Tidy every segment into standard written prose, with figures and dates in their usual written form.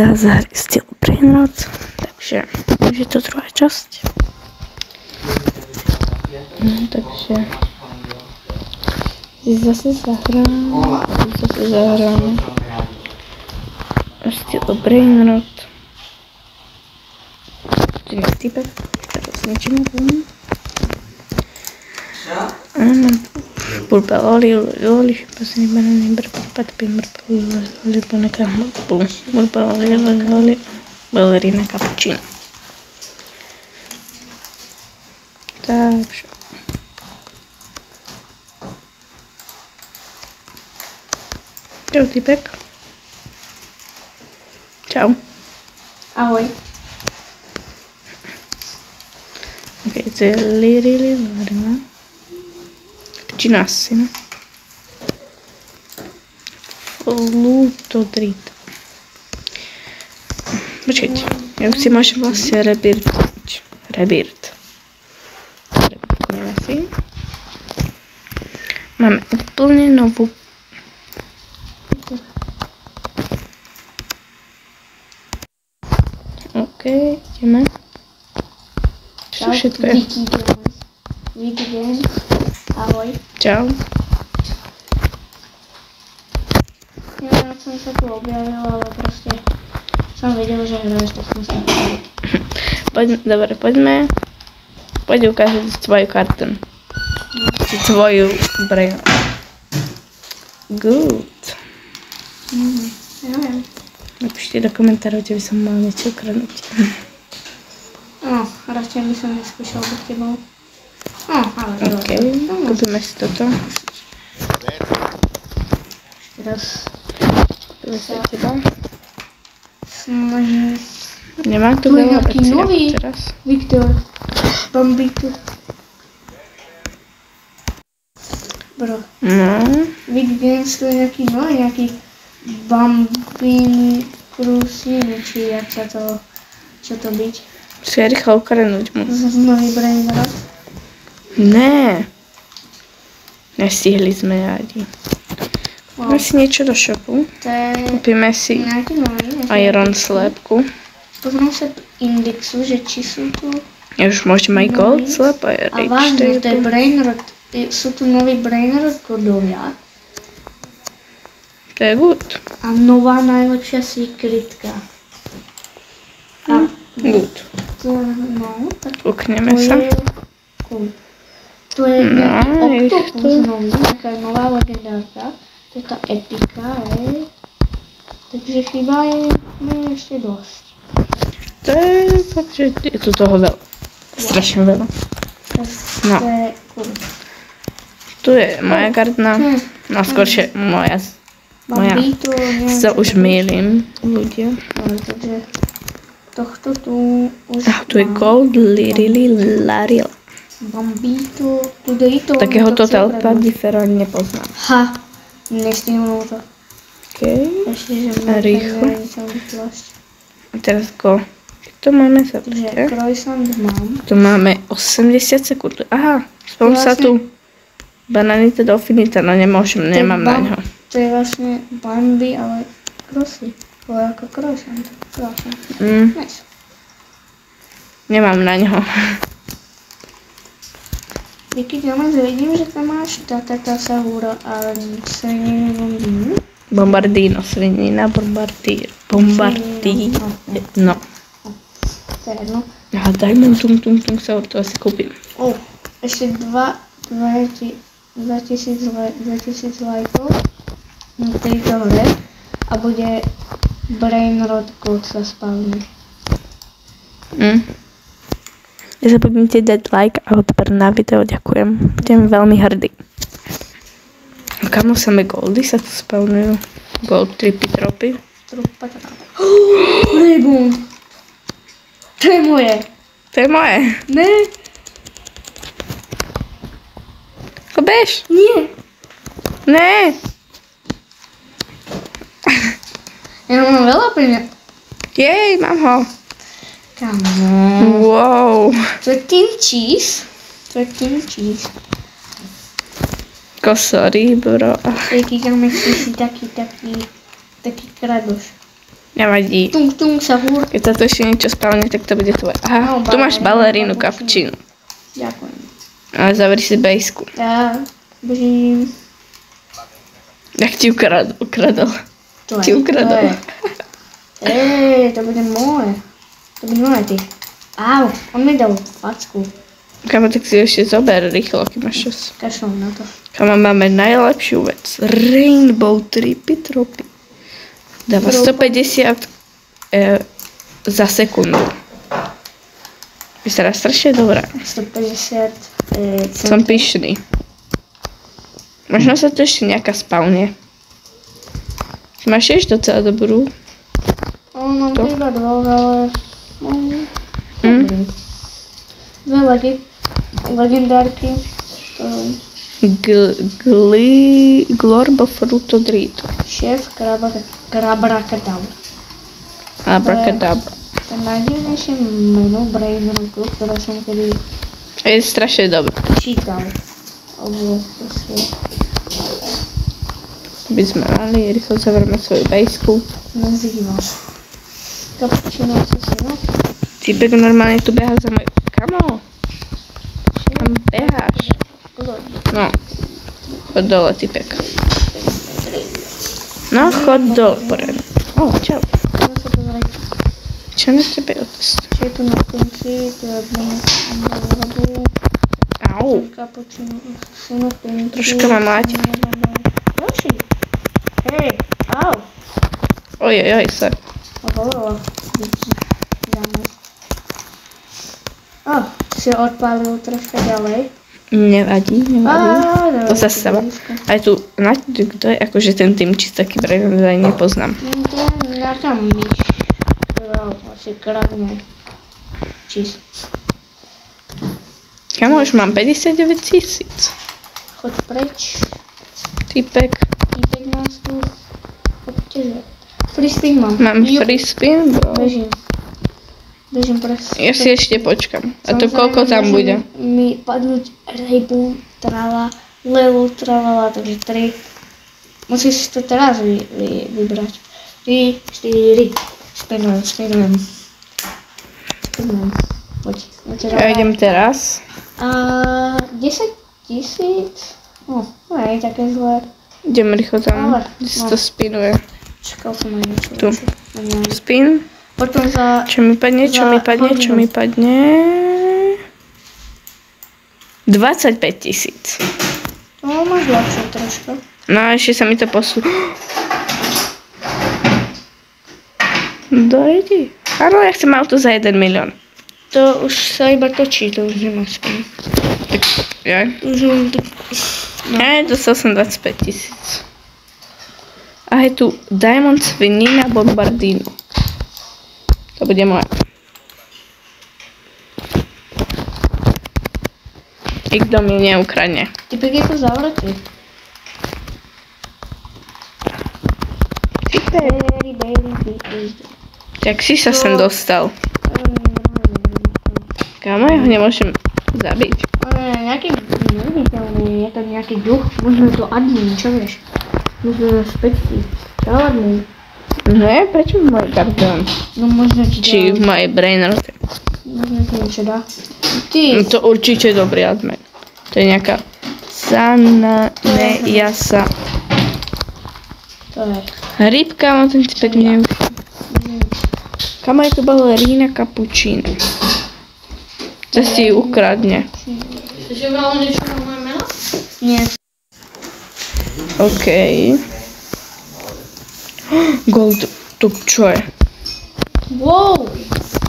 teda z hry Steel Brainrot, takže už je to druhá časť. Takže zase zahrám Steel Brainrot. Tu je typek, teraz niečím neviem. Burbaloli, pasni banani, burbaloli, ballerina cappuccino. Takže. Čau, typek. Čau. Ahoj. Ok, to je Lirila. Cappuccino asi, no. Flutodrít. Počkejte, ja už si môžem vlastne rebirtnúť. Rebirtneme si. Máme úplne novú. OK, ideme. Čo všetko je? Wiki Games. Ahoj. Čau. Ja som sa tu objavil, ale proste som videl, že hráš, tak som sa objavil. Dobre, poďme. Poď ukázať tvoju kartu. Tvoju brain. Good. Ja viem. Napíšte do komentárov, kde by som mal niečo ukradnúť. No, radšej by som neskúšal byť tebou. No, ale OK, kúpime si toto. Teraz Kúpime si teba. snažím. Nemám tu Tu je veľa nejaký vecí nový teraz. Viktor. Bambitu. Bro. No. Wiki Games to je nejaký nový, nejaký Bambini Krusini, či jak sa to, čo to byť. Si rýchlo ukradnúť mu. Nový Brainrot. Ne. Nestihli sme radi. Kúpime si niečo do shopu. To je Kúpime si nejaký nový. Iron Slabku. Pozrieme sa tu indexu, že či sú tu. Ja už môžem aj Gold Slab, aj A vážne, to je Rage Brainrot. Sú tu noví Brainrot kodovia. To je good. A nová najlepšia sekretka. A Good. to, no, tak Kúkneme to sa. je cool. Tu je nejaký Octopus nový, nejaká nová legendárka. To je tá epika, hej. Takže chyba je ešte dosť. To je fakt, že je tu toho veľa. Strašne veľa. No. To je cool. Tu je moja kartna. No skôršie moja. Bambito, neviem, Sa už mýlim, ľudia. Takže tohto tu už Tu je Gold Laril. Bambito, tu dejto. Takéhoto Telpadifera nepoznám. Ha, nestihnul to. OK. Ešte, že Rýchlo. som vyplasť. A teraz go. To máme sa Takže croissant mám. Tu máme 80 sekúnd. Aha, spom sa tu. Bananita do finita, no nemôžem, nemám na ňo. To je vlastne Bambi, ale krosy. To je ako croissant. Nice. Nemám na ňo. Wiki Games, vidím, že tam máš Tatata Sahura, ale svininu Bombinu. Bombardino, svinina, bombardír. No. To je jedno. A Diamond Tum sa to asi kúpim. Ešte 2000 lajkov na tejto hre a bude Brainrot Gold sa spavní. Nezabudnite dať like a odber na video, ďakujem. Budem veľmi hrdý. Kamo samé goldy sa tu spavnujú? Gold tripy tropy. Rebound! To je moje! To je moje. Ne! Bež? Nie! Ne! Ja mám veľa peniaz. Jej, mám ho. Kamo. Wow. To je Team Cheese. Sorry, bro. Jaký Games si taký kradoš. Nevadí. Tung tung sahur. Keď sa to ešte niečo spavne, tak to bude tvoje. Aha, tu máš balerínu kapučínu. Ďakujem. Ale zavri si bejsku. Ja bežím. Jak ti ukradol. To Ti ukradol. To bude moje. To bude moje, ty. Au, on mi dal facku. Kamo, tak si ešte zober rýchlo, keď máš čas. Kašlom na to. Kamo, máme najlepšiu vec. Rainbow tripy tropy. Dáva 150 za sekundu. Vyzerá strašne dobrá. 150 Som pyšný. Možno sa to ešte nejaká spavne. Máš tiež docela dobrú. Mám iba dvoch, ale... Dve legendárky. Glorbo fruto drito. Šéf Krabrakadabra. Abracadabra. To najdivnejšie meno Brainrootu, ktoré som kedy Je strašne dobré. čítal. Alebo proste... By sme mali, rýchlo zavrieme svoju bejsku. Nazýva. Kapučino, asesino. Typek normálne tu beha za môj... Kamo? Kam beháš? No. Chod dole, typek. No, chod dole, poriadne. Čau. Čo na tebe otest? Čo je tu na konci, to je dvoru. Au. Kapučino, asesino, pinky. Troška ma máte. Ďalší. Hej, au. Ojojoj, sorry. Hovorila. Si odpálil troška ďalej. Nevadí. To sa stáva. blízko. Aj tu, kto je akože ten tým čist taký brejný, nepoznám. Ja tam myš. Asi kradne. Čist. Kamo, už mám 59 000. Choď preč. Typek. Týpek nás tu obťažuje. Free spin mám. Mám free spin, bro. Bežím presne. Ja si ešte počkam. A to koľko tam bude? Mi padnúť rejbu, trala, lelu, tralala, takže 3. Musíš si to teraz vybrať. 3, 4. Spinujem. Poď. Ja idem teraz. 10 000. Nie je také zlé. Idem rýchlo tam, Ale, kde sa to spinuje. Čakal som aj niečo. Tu. Spin. Potom za... Čo mi padne? 25 000. 000. No, máš ľahšie troška. No a ešte sa mi to posú... Dojdi. Áno, ja chcem auto za 1 milión. To už sa iba točí, to už nemá spin. Tak, ja? Už len tak... Ja, dostal som 25 000. A je tu Diamond Svinina Bombardino. To bude moje. Nikto mi neukradne. Typek je to zavretý. Tak si sa sem dostal. Kámo, ja ho nemôžem zabiť. Nejaký neviditeľný, je to nejaký duch, možno je to admin, čo vieš? Možno je spätky. Čo admin? Ne, prečo v mojej gardón? No možno ti dá. Či v mojej brainrote. Možno ti niečo dá. Ty. No to určite dobrý admin. To je nejaká Sanayasa. To je. Rybka, mám ten typek neviem. Kamo je tu balerína kapučína. To si ju ukradne. Chceš veľa niečo na moje meno? Nie. OK. Gold, to čo je? Wow!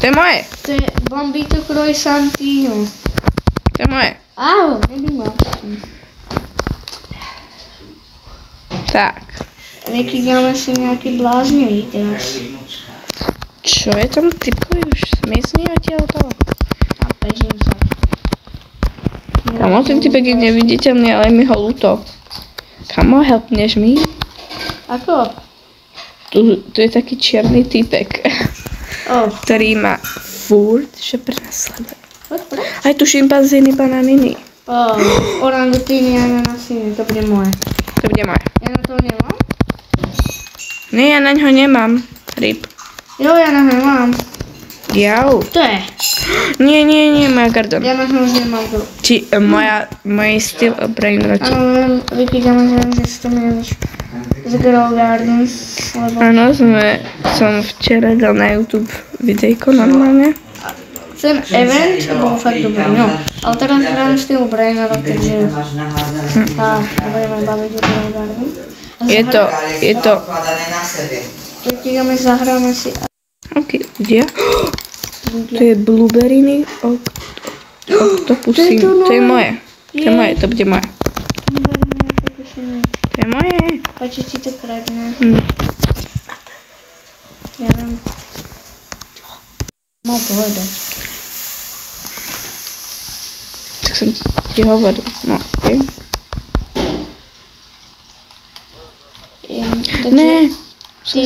To je moje. To je Bambito Croissantino. To je moje. Áno, nevím. Tak. Nekrigáme si nejaký bláznivý teraz. Čo je tam typkovi už zmizný odtiaľto? A bežím sa. Kamo, ten typek je neviditeľný, ale mi ho ľúto. Kamo, helpneš mi? Ako? Tu je taký čierny typek, ktorý ma furt, že prenasleduje. Aj tu šimpanzíny bananiny. Orangutíny a ananasiny, to bude moje. To bude moje. Ja na to nemám? Nie, ja na ňo nemám. Ryb. Jo, já nemám. Jau. To je. Nie, moja garda. Já už nemám to. Či moje styl a brain roti. Ano, vypíkame, že si to milíš z Grow Gardens, lebo... Áno, som včera dal na YouTube videjko normálne. Ten event bol fakt dobrý, no. Ale teraz hrám styl Brainera, takže... budeme baviť o Grow Gardens. Je to... Vypíkame, zahráme si... Ok, ľudia. To je blueberry octopusy. To je moje. To bude moje. To je moje. Páči ti to kradne. Ja viem. Mal povedať. Tak som ti hovoril. No, okej. Ne. Ty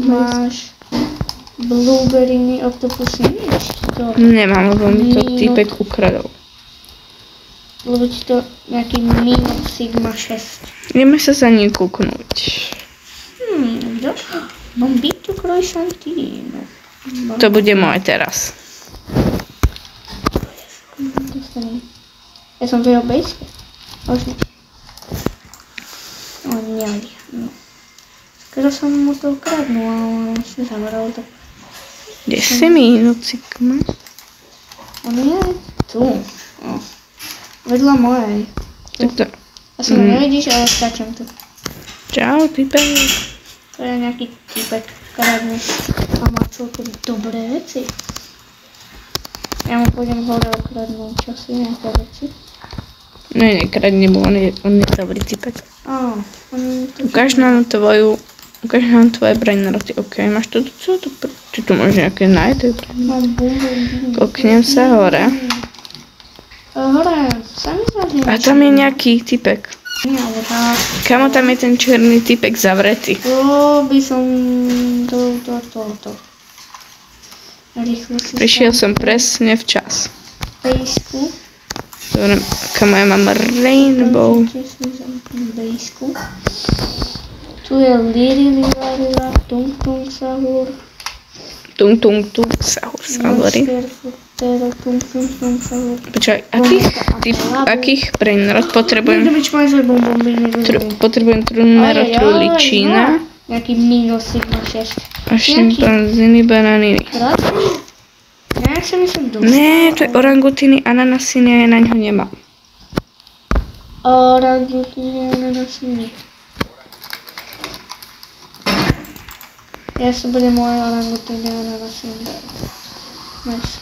máš blueberry octopusy, nevieš to? Nemám, lebo mi to týpek ukradol. Lebo ti to nejaký minus sigma 6. Ideme sa za ním kúknúť. Bombito croissantino. To bude moje teraz. Ja som v jeho bejske. No. Skoro som mu to ukradnul, ale on si zabral to. 10 minút sigma. On je tu. Vedľa mojej. Tak to... Ja som nevidíš, ale skáčem tu. Čau, typek. To je nejaký typek, kradne a má celkom dobré veci. Ja mu pôjdem hore okradnúť časy, nejaké veci. Ne, nekradne mu, on je dobrý typek. Ukáž nám tvoje brainroty. Ok, máš to docela dobré. Či tu máš nejaké najde? Koknem sa hore. Hore, sami zvládne. A tam je nejaký typek. Kamo, tam je ten černý typek zavretý. To by som... To. Rýchlo si... Prišiel som presne včas. Bejsku. Dobre, kamo, ja mám rainbow. Bejsku. Tu je Lila, Tung Sahur. Tung Sahur. Počkaj, akých brainrot potrebujem? Potrebujem trunmero truličína. Nejaký minus sigma 6. A šimpanziny, bananiny. Ja sa myslím dostal. Ne, to je orangutiny, ananasiny a ja na ňo nemám. Orangutiny, ananasiny. Ja sa budem moje orangutiny, ananasiny. Nice.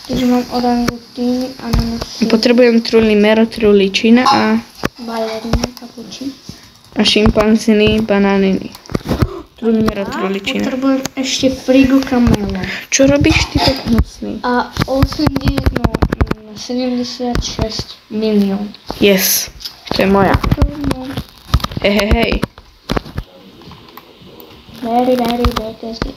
Takže mám orangutiny, ananasiny. Potrebujem trunmero truličína a... Balerina, kapučín. A šimpanziny, bananiny. Trunmero truličína. Potrebujem ešte frigo kamelo. Čo robíš ty tak hnusný? A 76 milión. Yes, to je moja. Hej. Very tasty.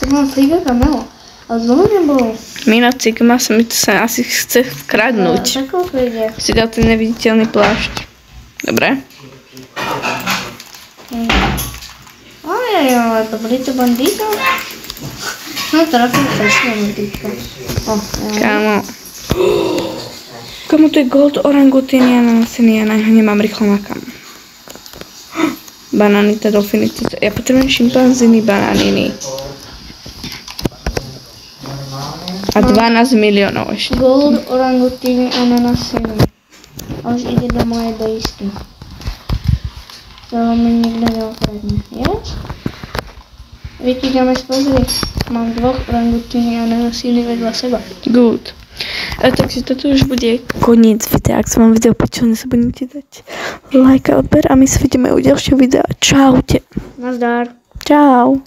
Tak mám frigo kamelo. Ale znovu nebolo. Minus sigma sa mi to sa asi chce skradnúť. Takého príde. Si dal ten neviditeľný plášť. Dobre? Ale dobrý to bandito. No trochu presne bandito. Kamo, to je gold orangutiny a ananasiny, ja na ňo nemám, rýchlo makám. Bananita, delfinita, ja potrebujem šimpanziny, bananiny. A 12 miliónov ešte. Gold, orangutiny, ananasiny. A už ide do mojej bejsky. To mi nikto neokradne. Yes? Vytíkame spozri. Mám 2 orangutiny a ananasiny vedľa seba. Good. Takže toto už bude koniec videa. Ak sa vám video páčilo, nezabudnite dať like a odber a my sa vidíme u ďalšieho videa. Čaute. Nazdar. Čau.